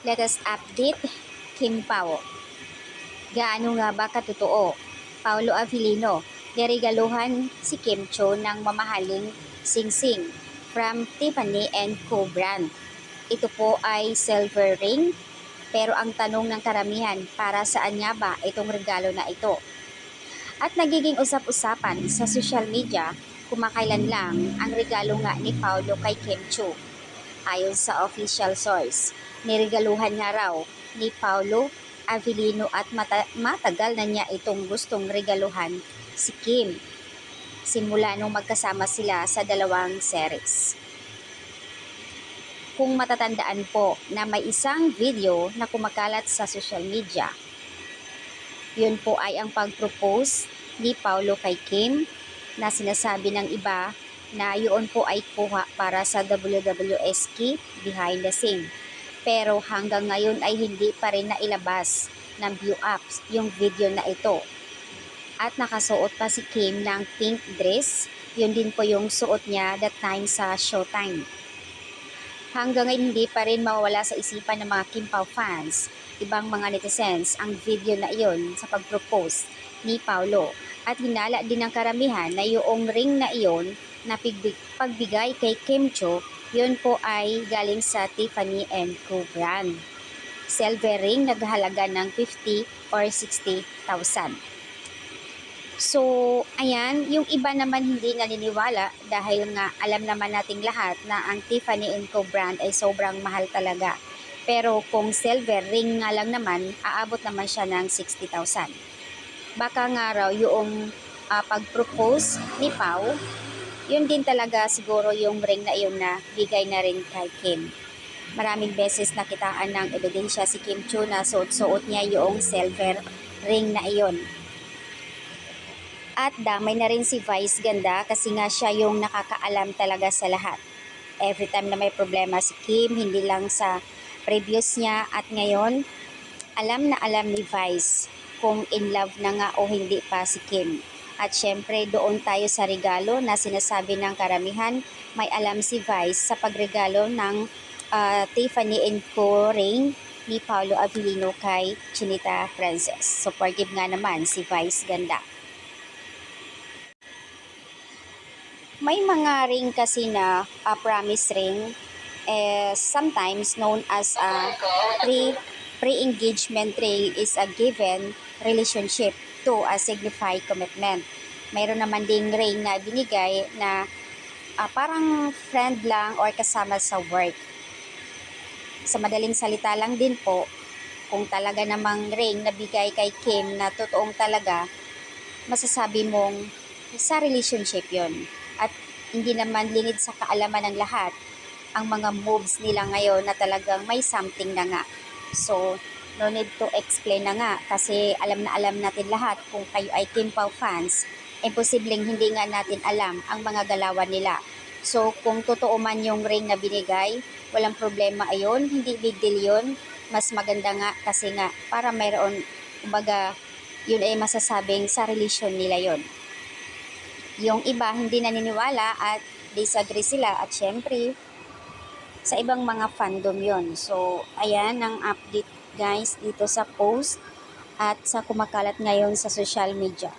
Let us update Kim Pao. Gaano nga ba katotoo? Paolo Avellino, niregaluhan si Kim Cho ng mamahaling singsing from Tiffany & Co. brand. Ito po ay silver ring, pero ang tanong ng karamihan, para saan nga ba itong regalo na ito? At nagiging usap-usapan sa social media kumakailan lang ang regalo nga ni Paolo kay Kim Cho. Ayon sa official source, niregaluhan nga raw ni Paolo Avellino at matagal na niya itong gustong regaluhan si Kim simula nung magkasama sila sa dalawang series. Kung matatandaan po na may isang video na kumakalat sa social media, yun po ay ang pag-propose ni Paolo kay Kim na sinasabi ng iba na yun po ay kuha para sa WWSK behind the scene. Pero hanggang ngayon ay hindi pa rin nailabas ng view apps yung video na ito. At nakasuot pa si Kim ng pink dress, yun din po yung suot niya that time sa Showtime. Hanggang ngayon hindi pa rin mawawala sa isipan ng mga Kim Pao fans, ibang mga netizens ang video na iyon sa pag-propose ni Paolo. At hinala din ng karamihan na yung ring na iyon na pagbigay kay Kim Cho, yun po ay galing sa Tiffany & Co. brand. Silver ring naghahalaga ng 50 or 60,000. So, ayan, yung iba naman hindi naniniwala dahil nga alam naman nating lahat na ang Tiffany & Co. brand ay sobrang mahal talaga. Pero kung silver ring nga lang naman, aabot naman siya ng 60,000. Baka nga raw yung pag-propose ni Pao, yun din talaga siguro yung ring na iyon na bigay na rin kay Kim. Maraming beses nakitaan ng ebidensya si Kim Cho na suot-suot niya yung silver ring na iyon. At damay na rin si Vice Ganda kasi nga siya yung nakakaalam talaga sa lahat. Every time na may problema si Kim, hindi lang sa previous niya at ngayon, alam na alam ni Vice kung in love na nga o hindi pa si Kim. At syempre doon tayo sa regalo na sinasabi ng karamihan, may alam si Vice sa pagregalo ng Tiffany & Co. ring ni Paolo Avellino kay Chinita Princess. So forgive nga naman si Vice Ganda. May mga ring kasi na promise ring, sometimes known as a pre-engagement ring, is a given relationship to a signified commitment. Mayroon naman ding ring na binigay na parang friend lang or kasama sa work. Sa madaling salita lang din po, kung talaga namang ring na bigay kay Kim na totoong talaga, masasabi mong sa relationship yon. At hindi naman lingid sa kaalaman ng lahat ang mga moves nila ngayon na talagang may something na nga. So, no need to explain na nga kasi alam na alam natin lahat kung kayo ay Kim Pao fans, imposibleng hindi nga natin alam ang mga galawan nila. So, kung totoo man yung ring na binigay, walang problema ayon, hindi big deal yun. Mas maganda nga kasi nga para mayroon, kumbaga, yun ay masasabing sa relasyon nila yon. Yung iba hindi naniniwala at disagree sila at syempre sa ibang mga fandom yon. So, ayan ang update guys dito sa post at sa kumakalat ngayon sa social media.